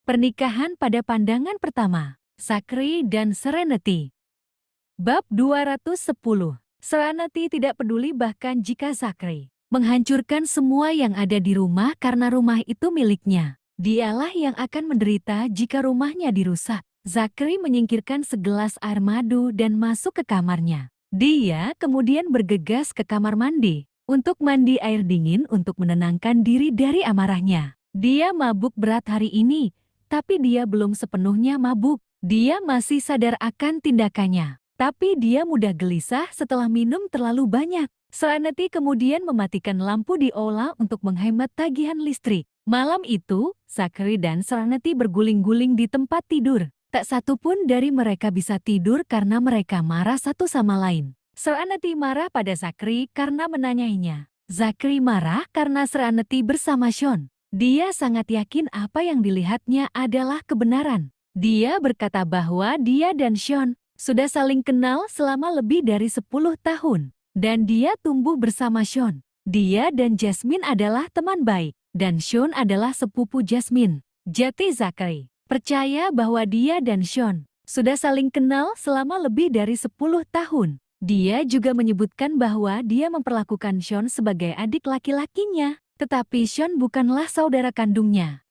Pernikahan pada pandangan pertama, Zachary dan Serenity. Bab 210. Serenity tidak peduli bahkan jika Zachary menghancurkan semua yang ada di rumah karena rumah itu miliknya. Dialah yang akan menderita jika rumahnya dirusak. Zachary menyingkirkan segelas air madu dan masuk ke kamarnya. Dia kemudian bergegas ke kamar mandi untuk mandi air dingin untuk menenangkan diri dari amarahnya. Dia mabuk berat hari ini, tapi dia belum sepenuhnya mabuk. Dia masih sadar akan tindakannya. Tapi dia mudah gelisah setelah minum terlalu banyak. Serenity kemudian mematikan lampu di aula untuk menghemat tagihan listrik. Malam itu, Zachary dan Serenity berguling-guling di tempat tidur. Tak satu pun dari mereka bisa tidur karena mereka marah satu sama lain. Serenity marah pada Zachary karena menanyainya. Zachary marah karena Serenity bersama Sean. Dia sangat yakin apa yang dilihatnya adalah kebenaran. Dia berkata bahwa dia dan Sean sudah saling kenal selama lebih dari 10 tahun. Dan dia tumbuh bersama Sean. Dia dan Jasmine adalah teman baik. Dan Sean adalah sepupu Jasmine. Jati Zachary percaya bahwa dia dan Sean sudah saling kenal selama lebih dari 10 tahun. Dia juga menyebutkan bahwa dia memperlakukan Sean sebagai adik laki-lakinya. Tetapi Sean bukanlah saudara kandungnya.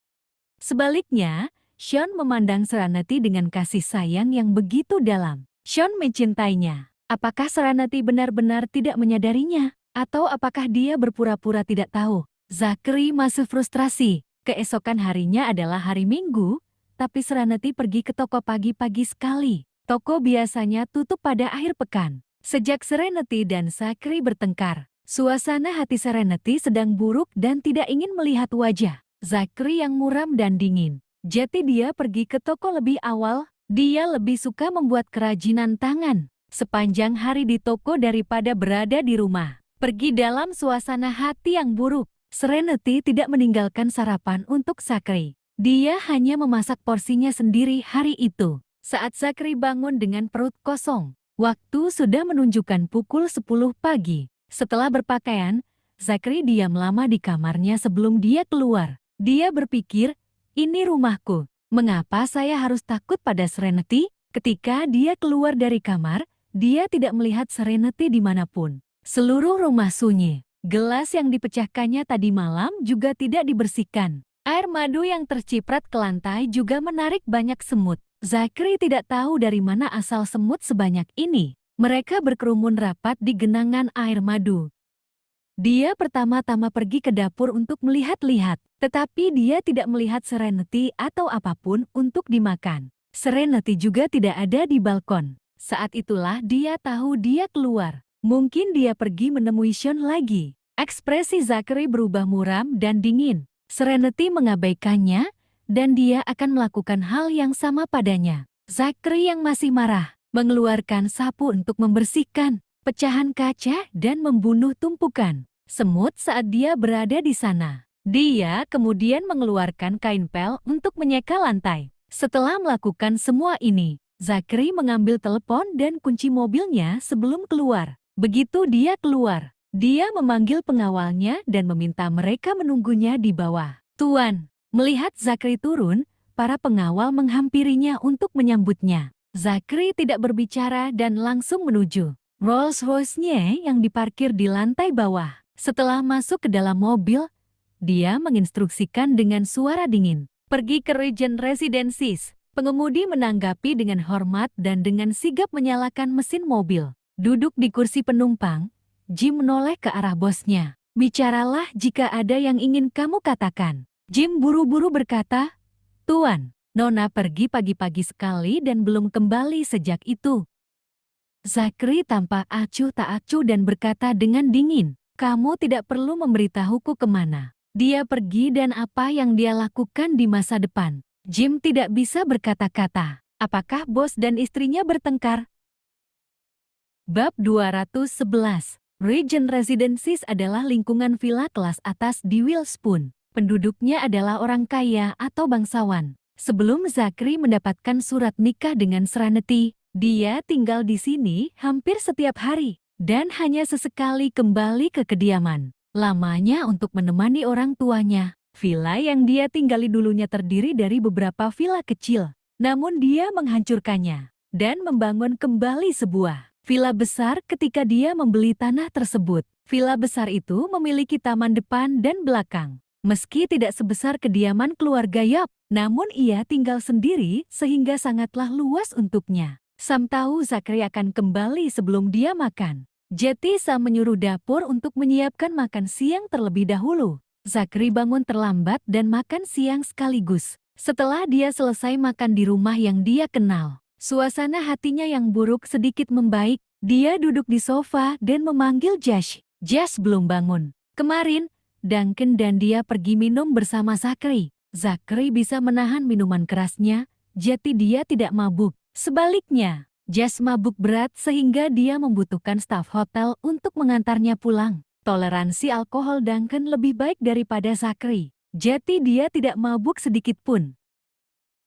Sebaliknya, Sean memandang Serenity dengan kasih sayang yang begitu dalam. Sean mencintainya. Apakah Serenity benar-benar tidak menyadarinya? Atau apakah dia berpura-pura tidak tahu? Zachary masih frustrasi. Keesokan harinya adalah hari Minggu, tapi Serenity pergi ke toko pagi-pagi sekali. Toko biasanya tutup pada akhir pekan. Sejak Serenity dan Zachary bertengkar, suasana hati Serenity sedang buruk dan tidak ingin melihat wajah Zachary yang muram dan dingin. Jadi dia pergi ke toko lebih awal. Dia lebih suka membuat kerajinan tangan sepanjang hari di toko daripada berada di rumah. Pergi dalam suasana hati yang buruk. Serenity tidak meninggalkan sarapan untuk Zachary. Dia hanya memasak porsinya sendiri hari itu. Saat Zachary bangun dengan perut kosong, waktu sudah menunjukkan pukul 10 pagi. Setelah berpakaian, Zachary diam lama di kamarnya sebelum dia keluar. Dia berpikir, ini rumahku. Mengapa saya harus takut pada Serenity? Ketika dia keluar dari kamar, dia tidak melihat Serenity dimanapun. Seluruh rumah sunyi. Gelas yang dipecahkannya tadi malam juga tidak dibersihkan. Air madu yang terciprat ke lantai juga menarik banyak semut. Zachary tidak tahu dari mana asal semut sebanyak ini. Mereka berkerumun rapat di genangan air madu. Dia pertama-tama pergi ke dapur untuk melihat-lihat, tetapi dia tidak melihat Serenity atau apapun untuk dimakan. Serenity juga tidak ada di balkon. Saat itulah dia tahu dia keluar. Mungkin dia pergi menemui Sean lagi. Ekspresi Zachary berubah muram dan dingin. Serenity mengabaikannya, dan dia akan melakukan hal yang sama padanya. Zachary yang masih marah, mengeluarkan sapu untuk membersihkan pecahan kaca dan membunuh tumpukan semut saat dia berada di sana. Dia kemudian mengeluarkan kain pel untuk menyeka lantai. Setelah melakukan semua ini, Zachary mengambil telepon dan kunci mobilnya sebelum keluar. Begitu dia keluar, dia memanggil pengawalnya dan meminta mereka menunggunya di bawah. Tuan, melihat Zachary turun, para pengawal menghampirinya untuk menyambutnya. Zachary tidak berbicara dan langsung menuju Rolls-Royce-nya yang diparkir di lantai bawah. Setelah masuk ke dalam mobil, dia menginstruksikan dengan suara dingin, "Pergi ke Regent Residences." Pengemudi menanggapi dengan hormat dan dengan sigap menyalakan mesin mobil. Duduk di kursi penumpang, Jim menoleh ke arah bosnya. "Bicaralah jika ada yang ingin kamu katakan." Jim buru-buru berkata, "Tuan, Nona pergi pagi-pagi sekali dan belum kembali sejak itu." Zachary tampak acuh tak acuh dan berkata dengan dingin, "Kamu tidak perlu memberitahuku kemana dia pergi dan apa yang dia lakukan di masa depan." Jim tidak bisa berkata-kata. Apakah bos dan istrinya bertengkar? Bab 211. Regent Residences adalah lingkungan villa kelas atas di Wilspoon. Penduduknya adalah orang kaya atau bangsawan. Sebelum Zachary mendapatkan surat nikah dengan Serenity, dia tinggal di sini hampir setiap hari dan hanya sesekali kembali ke kediaman lamanya untuk menemani orang tuanya. Villa yang dia tinggali dulunya terdiri dari beberapa villa kecil. Namun dia menghancurkannya dan membangun kembali sebuah villa besar ketika dia membeli tanah tersebut. Villa besar itu memiliki taman depan dan belakang. Meski tidak sebesar kediaman keluarga Yap, namun ia tinggal sendiri sehingga sangatlah luas untuknya. Sam tahu Zachary akan kembali sebelum dia makan. Jadi Sam menyuruh dapur untuk menyiapkan makan siang terlebih dahulu. Zachary bangun terlambat dan makan siang sekaligus. Setelah dia selesai makan di rumah yang dia kenal, suasana hatinya yang buruk sedikit membaik. Dia duduk di sofa dan memanggil Josh. Josh belum bangun. Kemarin, Duncan dan dia pergi minum bersama Zachary. Zachary bisa menahan minuman kerasnya, jadi dia tidak mabuk. Sebaliknya, Josh mabuk berat sehingga dia membutuhkan staf hotel untuk mengantarnya pulang. Toleransi alkohol Duncan lebih baik daripada Zachary. Jadi dia tidak mabuk sedikit pun.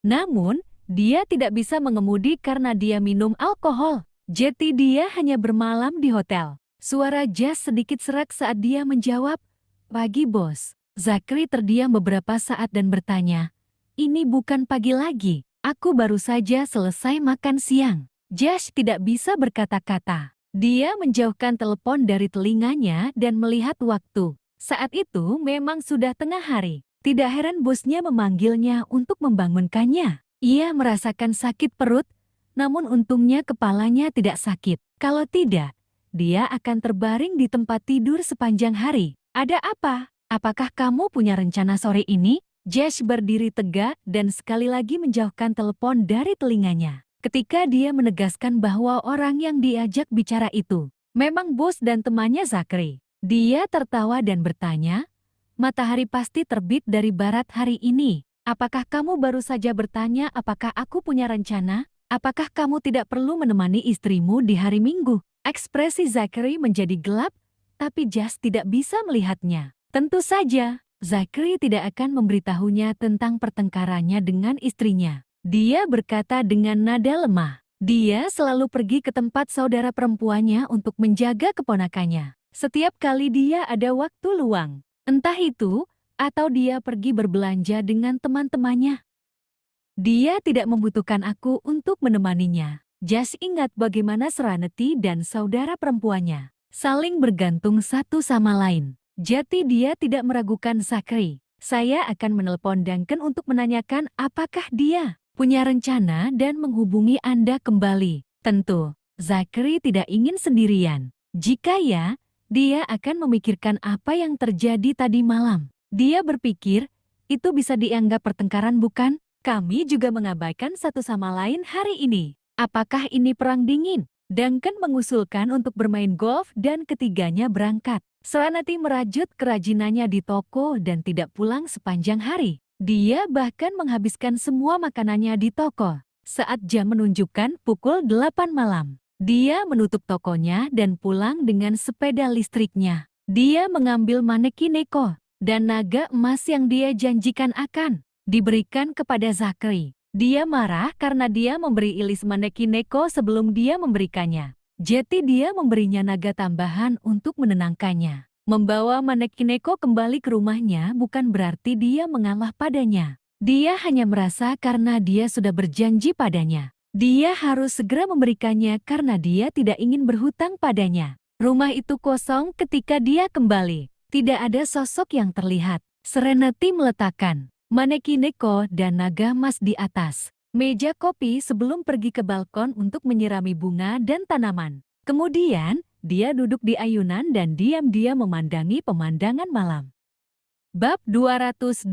Namun, dia tidak bisa mengemudi karena dia minum alkohol. Jadi dia hanya bermalam di hotel. Suara Josh sedikit serak saat dia menjawab, "Pagi bos." Zachary terdiam beberapa saat dan bertanya, "Ini bukan pagi lagi, aku baru saja selesai makan siang." Josh tidak bisa berkata-kata. Dia menjauhkan telepon dari telinganya dan melihat waktu. Saat itu memang sudah tengah hari. Tidak heran bosnya memanggilnya untuk membangunkannya. Ia merasakan sakit perut, namun untungnya kepalanya tidak sakit. Kalau tidak, dia akan terbaring di tempat tidur sepanjang hari. "Ada apa? Apakah kamu punya rencana sore ini?" Josh berdiri tegak dan sekali lagi menjauhkan telepon dari telinganya. Ketika dia menegaskan bahwa orang yang diajak bicara itu memang bos dan temannya Zachary. Dia tertawa dan bertanya, "Matahari pasti terbit dari barat hari ini. Apakah kamu baru saja bertanya apakah aku punya rencana? Apakah kamu tidak perlu menemani istrimu di hari Minggu?" Ekspresi Zachary menjadi gelap, tapi Josh tidak bisa melihatnya. Tentu saja, Zachary tidak akan memberitahunya tentang pertengkarannya dengan istrinya. Dia berkata dengan nada lemah. Dia selalu pergi ke tempat saudara perempuannya untuk menjaga keponakannya. Setiap kali dia ada waktu luang. Entah itu, atau dia pergi berbelanja dengan teman-temannya. Dia tidak membutuhkan aku untuk menemaninya. Josh ingat bagaimana Serenity dan saudara perempuannya saling bergantung satu sama lain. Jadi dia tidak meragukan Zachary. "Saya akan menelpon Duncan untuk menanyakan apakah dia punya rencana dan menghubungi Anda kembali." Tentu, Zachary tidak ingin sendirian. Jika ya, dia akan memikirkan apa yang terjadi tadi malam. Dia berpikir, itu bisa dianggap pertengkaran bukan? Kami juga mengabaikan satu sama lain hari ini. Apakah ini perang dingin? Duncan mengusulkan untuk bermain golf dan ketiganya berangkat. Serenity merajut kerajinannya di toko dan tidak pulang sepanjang hari. Dia bahkan menghabiskan semua makanannya di toko. Saat jam menunjukkan pukul 8 malam, dia menutup tokonya dan pulang dengan sepeda listriknya. Dia mengambil manekin Neko dan naga emas yang dia janjikan akan diberikan kepada Zachary. Dia marah karena dia memberi Ilis manekin Neko sebelum dia memberikannya. Jadi dia memberinya naga tambahan untuk menenangkannya. Membawa manekin Neko kembali ke rumahnya bukan berarti dia mengalah padanya. Dia hanya merasa karena dia sudah berjanji padanya. Dia harus segera memberikannya karena dia tidak ingin berhutang padanya. Rumah itu kosong ketika dia kembali. Tidak ada sosok yang terlihat. Serenity meletakkan manekin Neko dan naga emas di atas meja kopi sebelum pergi ke balkon untuk menyirami bunga dan tanaman. Kemudian, dia duduk di ayunan dan diam-diam memandangi pemandangan malam. Bab 212.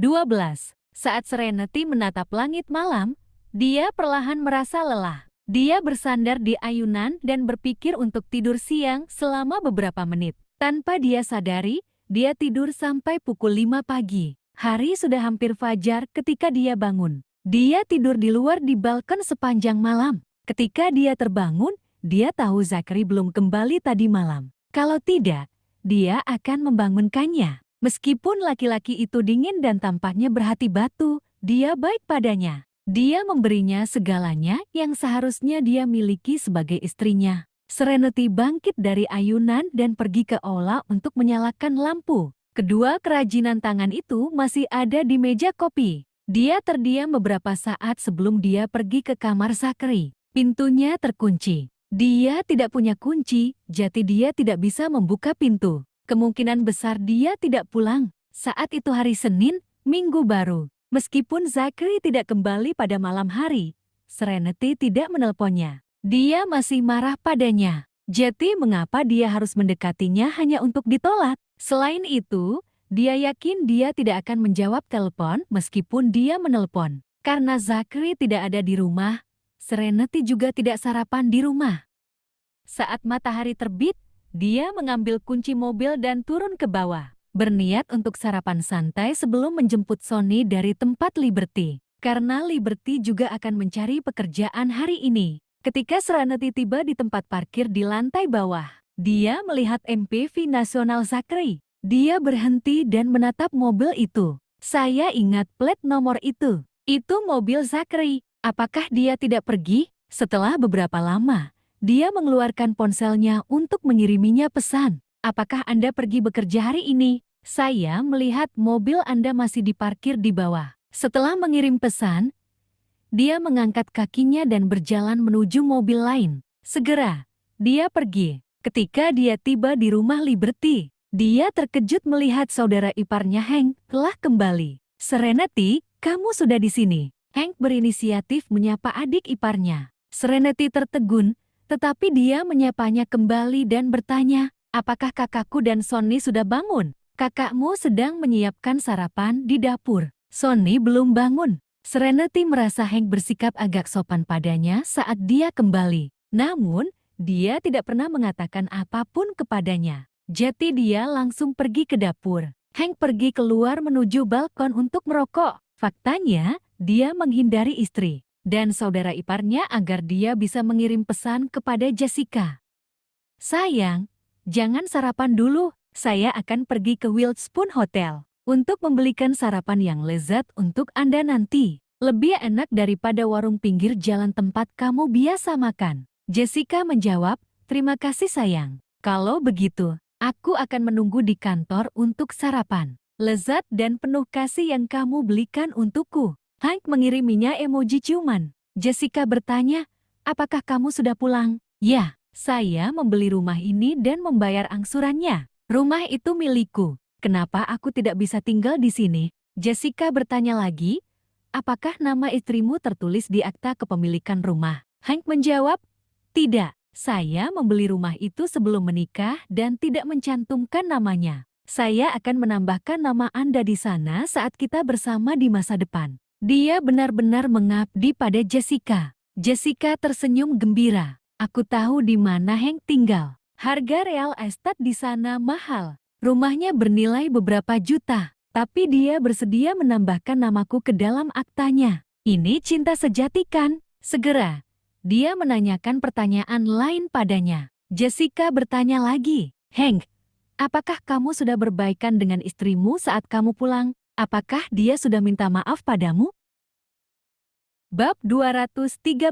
Saat Serenity menatap langit malam, dia perlahan merasa lelah. Dia bersandar di ayunan dan berpikir untuk tidur siang selama beberapa menit. Tanpa dia sadari, dia tidur sampai pukul 5 pagi. Hari sudah hampir fajar ketika dia bangun. Dia tidur di luar di balkon sepanjang malam. Ketika dia terbangun, dia tahu Zachary belum kembali tadi malam. Kalau tidak, dia akan membangunkannya. Meskipun laki-laki itu dingin dan tampaknya berhati batu, dia baik padanya. Dia memberinya segalanya yang seharusnya dia miliki sebagai istrinya. Serenity bangkit dari ayunan dan pergi ke aula untuk menyalakan lampu. Kedua kerajinan tangan itu masih ada di meja kopi. Dia terdiam beberapa saat sebelum dia pergi ke kamar Zachary. Pintunya terkunci. Dia tidak punya kunci, jadi dia tidak bisa membuka pintu. Kemungkinan besar dia tidak pulang. Saat itu hari Senin, Minggu baru. Meskipun Zachary tidak kembali pada malam hari, Serenity tidak menelponnya. Dia masih marah padanya. Jadi mengapa dia harus mendekatinya hanya untuk ditolak? Selain itu, dia yakin dia tidak akan menjawab telepon meskipun dia menelpon. Karena Zachary tidak ada di rumah, Serenity juga tidak sarapan di rumah. Saat matahari terbit, dia mengambil kunci mobil dan turun ke bawah. Berniat untuk sarapan santai sebelum menjemput Sonny dari tempat Liberty. Karena Liberty juga akan mencari pekerjaan hari ini. Ketika Serenity tiba di tempat parkir di lantai bawah, dia melihat MPV nasional Zachary. Dia berhenti dan menatap mobil itu. Saya ingat plat nomor itu. Itu mobil Zachary. Apakah dia tidak pergi? Setelah beberapa lama, dia mengeluarkan ponselnya untuk mengiriminya pesan. Apakah Anda pergi bekerja hari ini? Saya melihat mobil Anda masih diparkir di bawah. Setelah mengirim pesan, dia mengangkat kakinya dan berjalan menuju mobil lain. Segera, dia pergi. Ketika dia tiba di rumah Liberty, dia terkejut melihat saudara iparnya Hank telah kembali. Serenity, kamu sudah di sini. Hank berinisiatif menyapa adik iparnya. Serenity tertegun, tetapi dia menyapanya kembali dan bertanya, apakah kakakku dan Sonny sudah bangun? Kakakmu sedang menyiapkan sarapan di dapur. Sonny belum bangun. Serenity merasa Hank bersikap agak sopan padanya saat dia kembali. Namun, dia tidak pernah mengatakan apapun kepadanya. Jadi dia langsung pergi ke dapur. Hank pergi keluar menuju balkon untuk merokok. Faktanya, dia menghindari istri dan saudara iparnya agar dia bisa mengirim pesan kepada Jessica. Sayang, jangan sarapan dulu. Saya akan pergi ke Wildspoon Hotel untuk membelikan sarapan yang lezat untuk Anda nanti. Lebih enak daripada warung pinggir jalan tempat kamu biasa makan. Jessica menjawab, terima kasih sayang. Kalau begitu, aku akan menunggu di kantor untuk sarapan. Lezat dan penuh kasih yang kamu belikan untukku. Hank mengiriminya emoji ciuman. Jessica bertanya, apakah kamu sudah pulang? Ya, saya membeli rumah ini dan membayar angsurannya. Rumah itu milikku. Kenapa aku tidak bisa tinggal di sini? Jessica bertanya lagi, apakah nama istrimu tertulis di akta kepemilikan rumah? Hank menjawab, tidak. Saya membeli rumah itu sebelum menikah dan tidak mencantumkan namanya. Saya akan menambahkan nama Anda di sana saat kita bersama di masa depan. Dia benar-benar mengabdi pada Jessica. Jessica tersenyum gembira. Aku tahu di mana Hank tinggal. Harga real estate di sana mahal. Rumahnya bernilai beberapa juta. Tapi dia bersedia menambahkan namaku ke dalam aktanya. Ini cinta sejati kan? Segera, dia menanyakan pertanyaan lain padanya. Jessica bertanya lagi, Hank, apakah kamu sudah berbaikan dengan istrimu saat kamu pulang? Apakah dia sudah minta maaf padamu? Bab 213.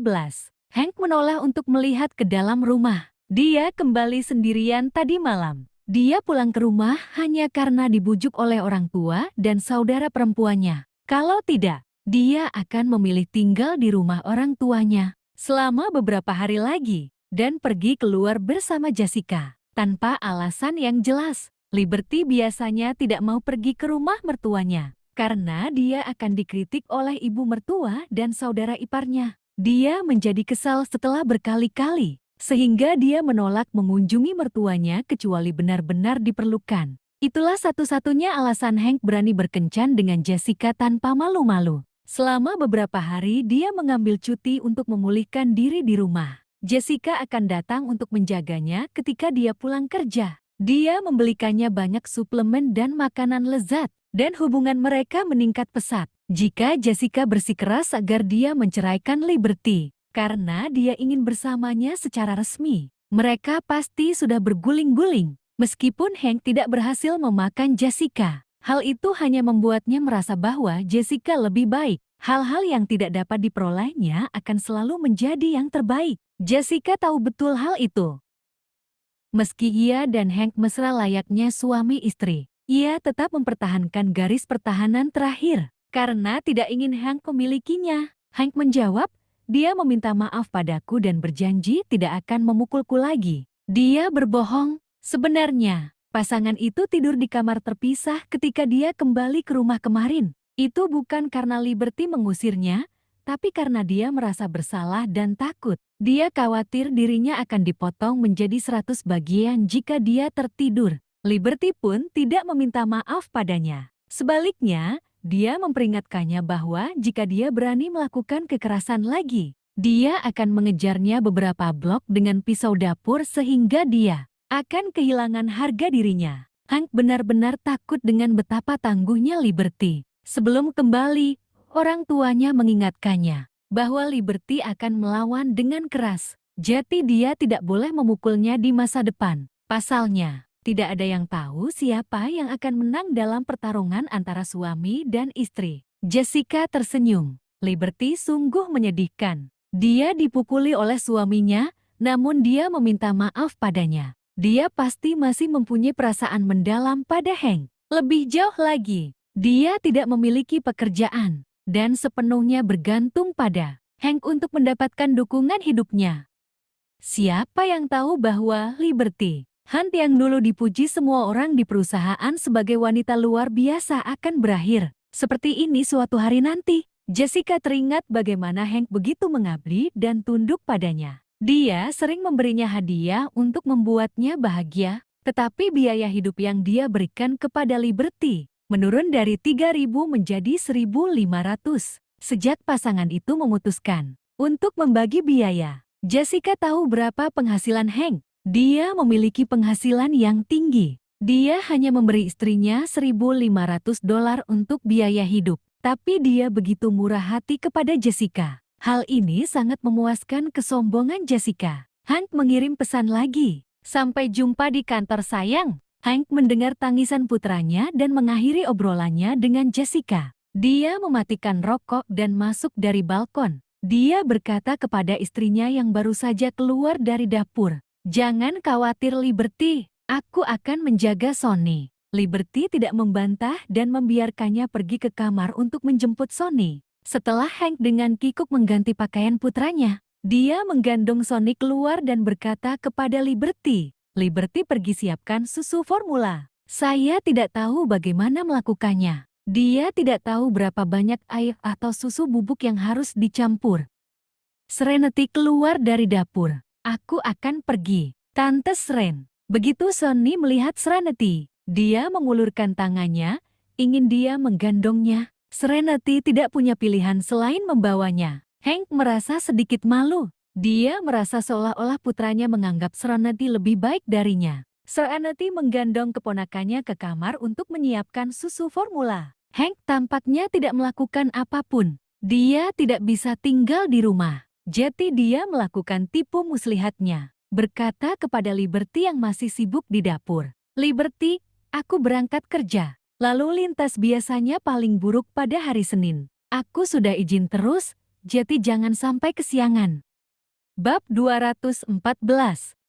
Hank menoleh untuk melihat ke dalam rumah. Dia kembali sendirian tadi malam. Dia pulang ke rumah hanya karena dibujuk oleh orang tua dan saudara perempuannya. Kalau tidak, dia akan memilih tinggal di rumah orang tuanya selama beberapa hari lagi dan pergi keluar bersama Jessica tanpa alasan yang jelas. Liberty biasanya tidak mau pergi ke rumah mertuanya karena dia akan dikritik oleh ibu mertua dan saudara iparnya. Dia menjadi kesal setelah berkali-kali, sehingga dia menolak mengunjungi mertuanya kecuali benar-benar diperlukan. Itulah satu-satunya alasan Hank berani berkencan dengan Jessica tanpa malu-malu. Selama beberapa hari dia mengambil cuti untuk memulihkan diri di rumah. Jessica akan datang untuk menjaganya ketika dia pulang kerja. Dia membelikannya banyak suplemen dan makanan lezat, dan hubungan mereka meningkat pesat. Jika Jessica bersikeras agar dia menceraikan Liberty, karena dia ingin bersamanya secara resmi, mereka pasti sudah berguling-guling. Meskipun Hank tidak berhasil memakan Jessica, hal itu hanya membuatnya merasa bahwa Jessica lebih baik. Hal-hal yang tidak dapat diperolehnya akan selalu menjadi yang terbaik. Jessica tahu betul hal itu. Meski ia dan Hank mesra layaknya suami istri, Ia tetap mempertahankan garis pertahanan terakhir karena tidak ingin Hank memilikinya. Hank menjawab, dia meminta maaf padaku dan berjanji tidak akan memukulku lagi. Dia berbohong. Sebenarnya, pasangan itu tidur di kamar terpisah ketika dia kembali ke rumah kemarin. Itu bukan karena Liberty mengusirnya, tapi karena dia merasa bersalah dan takut. Dia khawatir dirinya akan dipotong menjadi 100 bagian jika dia tertidur. Liberty pun tidak meminta maaf padanya. Sebaliknya, dia memperingatkannya bahwa jika dia berani melakukan kekerasan lagi, dia akan mengejarnya beberapa blok dengan pisau dapur sehingga dia akan kehilangan harga dirinya. Hank benar-benar takut dengan betapa tangguhnya Liberty. Sebelum kembali, orang tuanya mengingatkannya bahwa Liberty akan melawan dengan keras. Jadi dia tidak boleh memukulnya di masa depan. Pasalnya, tidak ada yang tahu siapa yang akan menang dalam pertarungan antara suami dan istri. Jessica tersenyum. Liberty sungguh menyedihkan. Dia dipukuli oleh suaminya, namun dia meminta maaf padanya. Dia pasti masih mempunyai perasaan mendalam pada Hank. Lebih jauh lagi, dia tidak memiliki pekerjaan dan sepenuhnya bergantung pada Hank untuk mendapatkan dukungan hidupnya. Siapa yang tahu bahwa Liberty Hunt yang dulu dipuji semua orang di perusahaan sebagai wanita luar biasa akan berakhir seperti ini suatu hari nanti. Jessica teringat bagaimana Hank begitu mengabdi dan tunduk padanya. Dia sering memberinya hadiah untuk membuatnya bahagia, tetapi biaya hidup yang dia berikan kepada Liberty menurun dari 3.000 menjadi 1.500 sejak pasangan itu memutuskan untuk membagi biaya. Jessica tahu berapa penghasilan Hank. Dia memiliki penghasilan yang tinggi. Dia hanya memberi istrinya $1.500 untuk biaya hidup. Tapi dia begitu murah hati kepada Jessica. Hal ini sangat memuaskan kesombongan Jessica. Hank mengirim pesan lagi. Sampai jumpa di kantor sayang. Hank mendengar tangisan putranya dan mengakhiri obrolannya dengan Jessica. Dia mematikan rokok dan masuk dari balkon. Dia berkata kepada istrinya yang baru saja keluar dari dapur. Jangan khawatir Liberty, aku akan menjaga Sonny. Liberty tidak membantah dan membiarkannya pergi ke kamar untuk menjemput Sonny. Setelah Hank dengan kikuk mengganti pakaian putranya, dia menggandong Sonny keluar dan berkata kepada Liberty, Liberty pergi siapkan susu formula. Saya tidak tahu bagaimana melakukannya. Dia tidak tahu berapa banyak air atau susu bubuk yang harus dicampur. Serenity keluar dari dapur. Aku akan pergi, Tante Seren. Begitu Sonny melihat Serenity, dia mengulurkan tangannya, ingin dia menggandongnya. Serenity tidak punya pilihan selain membawanya. Hank merasa sedikit malu. Dia merasa seolah-olah putranya menganggap Serenity lebih baik darinya. Serenity menggandong keponakannya ke kamar untuk menyiapkan susu formula. Hank tampaknya tidak melakukan apapun. Dia tidak bisa tinggal di rumah. Jadi dia melakukan tipu muslihatnya, berkata kepada Liberty yang masih sibuk di dapur. Liberty, aku berangkat kerja. Lalu lintas biasanya paling buruk pada hari Senin. Aku sudah izin terus, jadi jangan sampai kesiangan. Bab 214.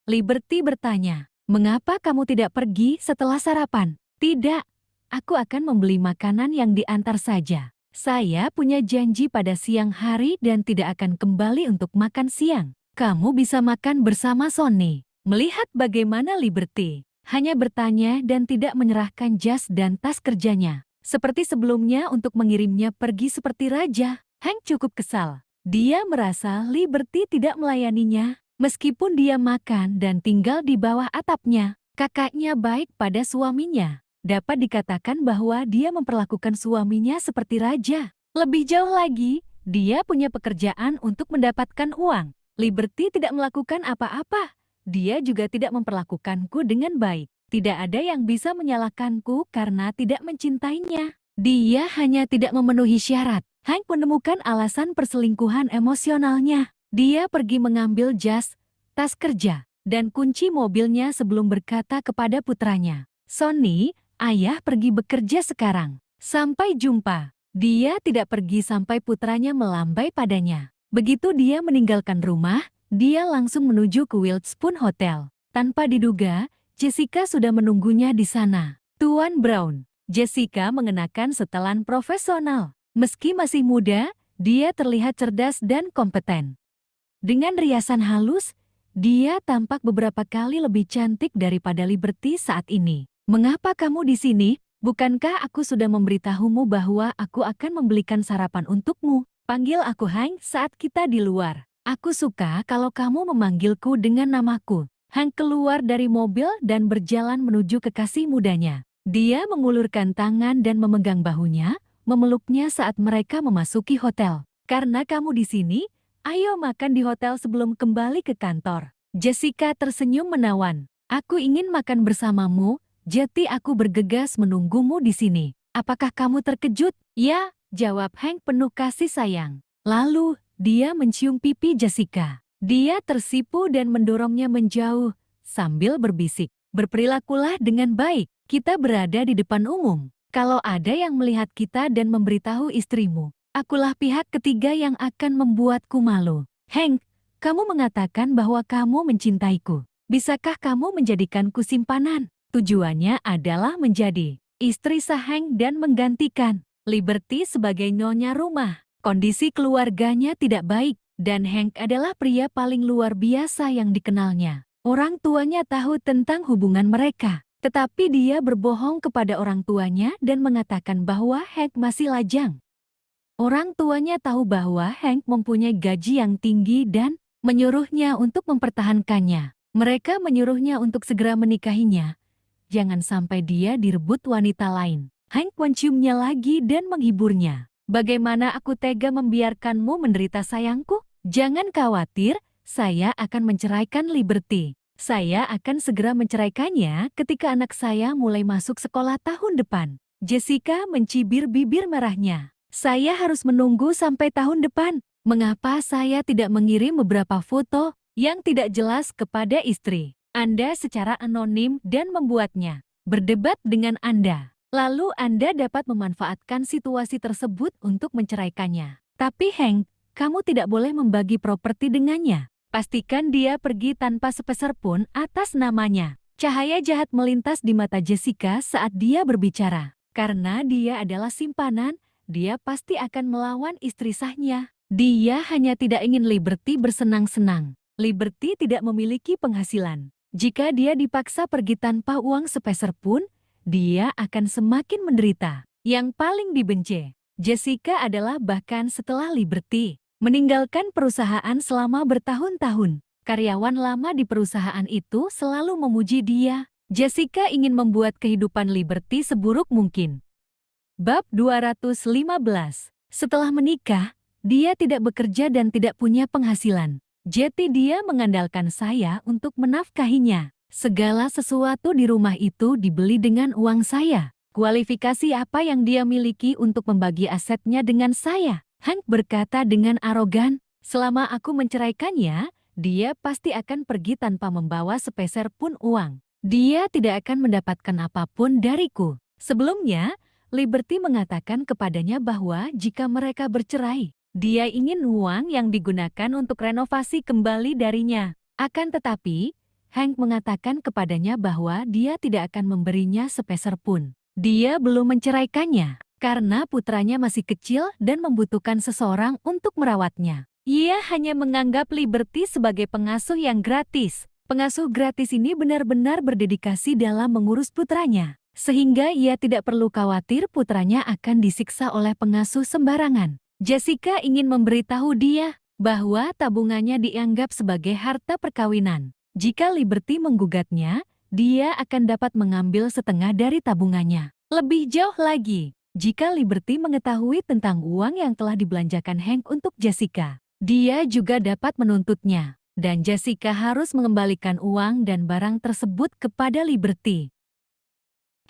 Liberty bertanya, mengapa kamu tidak pergi setelah sarapan? Tidak, aku akan membeli makanan yang diantar saja. Saya punya janji pada siang hari dan tidak akan kembali untuk makan siang. Kamu bisa makan bersama Sonny. Melihat bagaimana Liberty hanya bertanya dan tidak menyerahkan jas dan tas kerjanya. Seperti sebelumnya untuk mengirimnya pergi seperti raja, Hank cukup kesal. Dia merasa Liberty tidak melayaninya. Meskipun dia makan dan tinggal di bawah atapnya, kakaknya baik pada suaminya. Dapat dikatakan bahwa dia memperlakukan suaminya seperti raja. Lebih jauh lagi, dia punya pekerjaan untuk mendapatkan uang. Liberty tidak melakukan apa-apa. Dia juga tidak memperlakukanku dengan baik. Tidak ada yang bisa menyalahkanku karena tidak mencintainya. Dia hanya tidak memenuhi syarat. Hank menemukan alasan perselingkuhan emosionalnya. Dia pergi mengambil jas, tas kerja, dan kunci mobilnya sebelum berkata kepada putranya, Sonny, ayah pergi bekerja sekarang. Sampai jumpa. Dia tidak pergi sampai putranya melambai padanya. Begitu dia meninggalkan rumah, dia langsung menuju ke Wildspoon Hotel. Tanpa diduga, Jessica sudah menunggunya di sana. Tuan Brown. Jessica mengenakan setelan profesional. Meski masih muda, dia terlihat cerdas dan kompeten. Dengan riasan halus, dia tampak beberapa kali lebih cantik daripada Liberty saat ini. Mengapa kamu di sini? Bukankah aku sudah memberitahumu bahwa aku akan membelikan sarapan untukmu? Panggil aku Hank saat kita di luar. Aku suka kalau kamu memanggilku dengan namaku. Hank keluar dari mobil dan berjalan menuju kekasih mudanya. Dia mengulurkan tangan dan memegang bahunya, memeluknya saat mereka memasuki hotel. Karena kamu di sini, ayo makan di hotel sebelum kembali ke kantor. Jessica tersenyum menawan. Aku ingin makan bersamamu, jadi aku bergegas menunggumu di sini. Apakah kamu terkejut? Ya, jawab Hank penuh kasih sayang. Lalu, dia mencium pipi Jessica. Dia tersipu dan mendorongnya menjauh, sambil berbisik. Berperilakulah dengan baik, kita berada di depan umum. Kalau ada yang melihat kita dan memberitahu istrimu, akulah pihak ketiga yang akan membuatku malu. Hank, kamu mengatakan bahwa kamu mencintaiku. Bisakah kamu menjadikanku simpanan? Tujuannya adalah menjadi istri sah Hank dan menggantikan Liberty sebagai nyonya rumah. Kondisi keluarganya tidak baik, dan Hank adalah pria paling luar biasa yang dikenalnya. Orang tuanya tahu tentang hubungan mereka, tetapi dia berbohong kepada orang tuanya dan mengatakan bahwa Hank masih lajang. Orang tuanya tahu bahwa Hank mempunyai gaji yang tinggi dan menyuruhnya untuk mempertahankannya. Mereka menyuruhnya untuk segera menikahinya. Jangan sampai dia direbut wanita lain. Hank menciumnya lagi dan menghiburnya. Bagaimana aku tega membiarkanmu menderita sayangku? Jangan khawatir, saya akan menceraikan Liberty. Saya akan segera menceraikannya ketika anak saya mulai masuk sekolah tahun depan. Jessica mencibir bibir merahnya. Saya harus menunggu sampai tahun depan. Mengapa saya tidak mengirim beberapa foto yang tidak jelas kepada istri Anda secara anonim dan membuatnya berdebat dengan Anda? Lalu Anda dapat memanfaatkan situasi tersebut untuk menceraikannya. Tapi Hank, kamu tidak boleh membagi properti dengannya. Pastikan dia pergi tanpa sepeser pun atas namanya. Cahaya jahat melintas di mata Jessica saat dia berbicara. Karena dia adalah simpanan, dia pasti akan melawan istri sahnya. Dia hanya tidak ingin Liberty bersenang-senang. Liberty tidak memiliki penghasilan. Jika dia dipaksa pergi tanpa uang sepeser pun, dia akan semakin menderita. Yang paling dibenci Jessica adalah bahkan setelah Liberty meninggalkan perusahaan selama bertahun-tahun. Karyawan lama di perusahaan itu selalu memuji dia. Jessica ingin membuat kehidupan Liberty seburuk mungkin. Bab 215. Setelah menikah, dia tidak bekerja dan tidak punya penghasilan. Jadi dia mengandalkan saya untuk menafkahinya. Segala sesuatu di rumah itu dibeli dengan uang saya. Kualifikasi apa yang dia miliki untuk membagi asetnya dengan saya? Hank berkata dengan arogan, selama aku menceraikannya, dia pasti akan pergi tanpa membawa sepeser pun uang. Dia tidak akan mendapatkan apapun dariku. Sebelumnya, Liberty mengatakan kepadanya bahwa jika mereka bercerai, dia ingin uang yang digunakan untuk renovasi kembali darinya. Akan tetapi, Hank mengatakan kepadanya bahwa dia tidak akan memberinya sepeser pun. Dia belum menceraikannya, karena putranya masih kecil dan membutuhkan seseorang untuk merawatnya. Ia hanya menganggap Liberty sebagai pengasuh yang gratis. Pengasuh gratis ini benar-benar berdedikasi dalam mengurus putranya, sehingga ia tidak perlu khawatir putranya akan disiksa oleh pengasuh sembarangan. Jessica ingin memberitahu dia bahwa tabungannya dianggap sebagai harta perkawinan. Jika Liberty menggugatnya, dia akan dapat mengambil setengah dari tabungannya. Lebih jauh lagi, jika Liberty mengetahui tentang uang yang telah dibelanjakan Hank untuk Jessica, dia juga dapat menuntutnya. Dan Jessica harus mengembalikan uang dan barang tersebut kepada Liberty.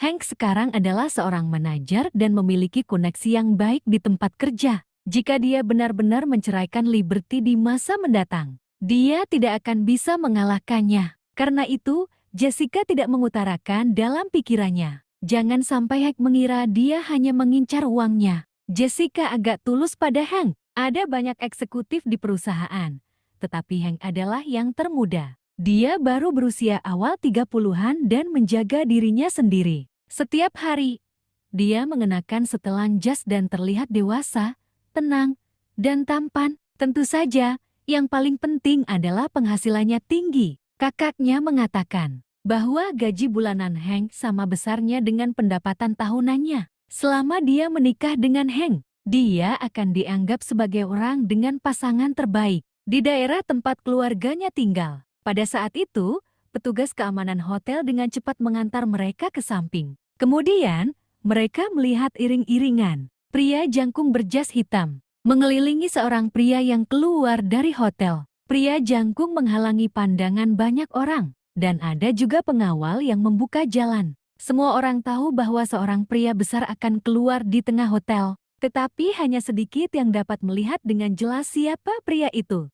Hank sekarang adalah seorang manajer dan memiliki koneksi yang baik di tempat kerja. Jika dia benar-benar menceraikan Liberty di masa mendatang, dia tidak akan bisa mengalahkannya. Karena itu, Jessica tidak mengutarakan dalam pikirannya. Jangan sampai Hank mengira dia hanya mengincar uangnya. Jessica agak tulus pada Hank. Ada banyak eksekutif di perusahaan, tetapi Hank adalah yang termuda. Dia baru berusia awal 30-an dan menjaga dirinya sendiri. Setiap hari, dia mengenakan setelan jas dan terlihat dewasa, tenang, dan tampan. Tentu saja, yang paling penting adalah penghasilannya tinggi. Kakaknya mengatakan bahwa gaji bulanan Hank sama besarnya dengan pendapatan tahunannya. Selama dia menikah dengan Hank, dia akan dianggap sebagai orang dengan pasangan terbaik di daerah tempat keluarganya tinggal. Pada saat itu, petugas keamanan hotel dengan cepat mengantar mereka ke samping. Kemudian, mereka melihat iring-iringan pria jangkung berjas hitam mengelilingi seorang pria yang keluar dari hotel. Pria jangkung menghalangi pandangan banyak orang, dan ada juga pengawal yang membuka jalan. Semua orang tahu bahwa seorang pria besar akan keluar di tengah hotel, tetapi hanya sedikit yang dapat melihat dengan jelas siapa pria itu.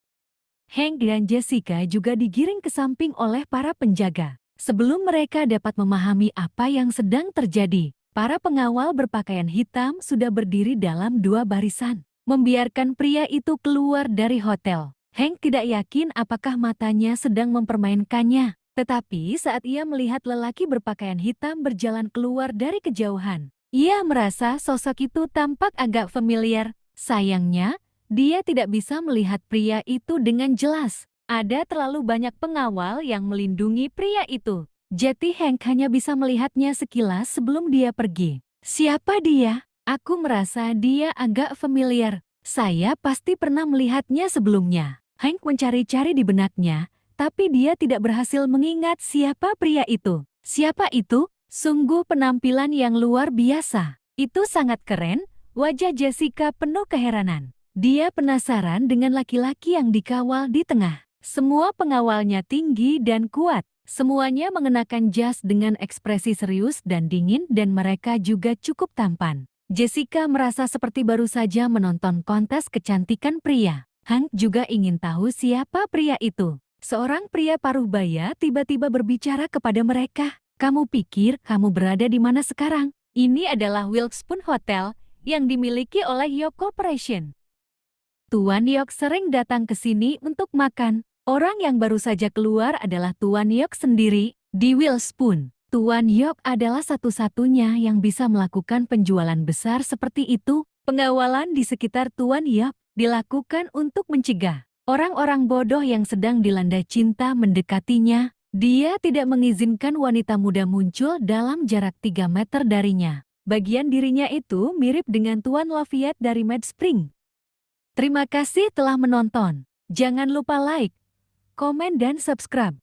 Hank dan Jessica juga digiring ke samping oleh para penjaga. Sebelum mereka dapat memahami apa yang sedang terjadi, para pengawal berpakaian hitam sudah berdiri dalam dua barisan, membiarkan pria itu keluar dari hotel. Hank tidak yakin apakah matanya sedang mempermainkannya, tetapi saat ia melihat lelaki berpakaian hitam berjalan keluar dari kejauhan, ia merasa sosok itu tampak agak familiar. Sayangnya, dia tidak bisa melihat pria itu dengan jelas. Ada terlalu banyak pengawal yang melindungi pria itu. Jadi Hank hanya bisa melihatnya sekilas sebelum dia pergi. Siapa dia? Aku merasa dia agak familiar. Saya pasti pernah melihatnya sebelumnya. Hank mencari-cari di benaknya, tapi dia tidak berhasil mengingat siapa pria itu. Siapa itu? Sungguh penampilan yang luar biasa. Itu sangat keren. Wajah Jessica penuh keheranan. Dia penasaran dengan laki-laki yang dikawal di tengah. Semua pengawalnya tinggi dan kuat. Semuanya mengenakan jas dengan ekspresi serius dan dingin dan mereka juga cukup tampan. Jessica merasa seperti baru saja menonton kontes kecantikan pria. Hank juga ingin tahu siapa pria itu. Seorang pria paruh baya tiba-tiba berbicara kepada mereka. Kamu pikir kamu berada di mana sekarang? Ini adalah Wilkespoon Hotel yang dimiliki oleh York Corporation. Tuan York sering datang ke sini untuk makan. Orang yang baru saja keluar adalah Tuan York sendiri di Wilkespoon. Tuan York adalah satu-satunya yang bisa melakukan penjualan besar seperti itu. Pengawalan di sekitar Tuan York dilakukan untuk mencegah orang-orang bodoh yang sedang dilanda cinta mendekatinya. Dia tidak mengizinkan wanita muda muncul dalam jarak 3 meter darinya. Bagian dirinya itu mirip dengan Tuan Lafayette dari Mad Spring. Terima kasih telah menonton. Jangan lupa like, komen dan subscribe.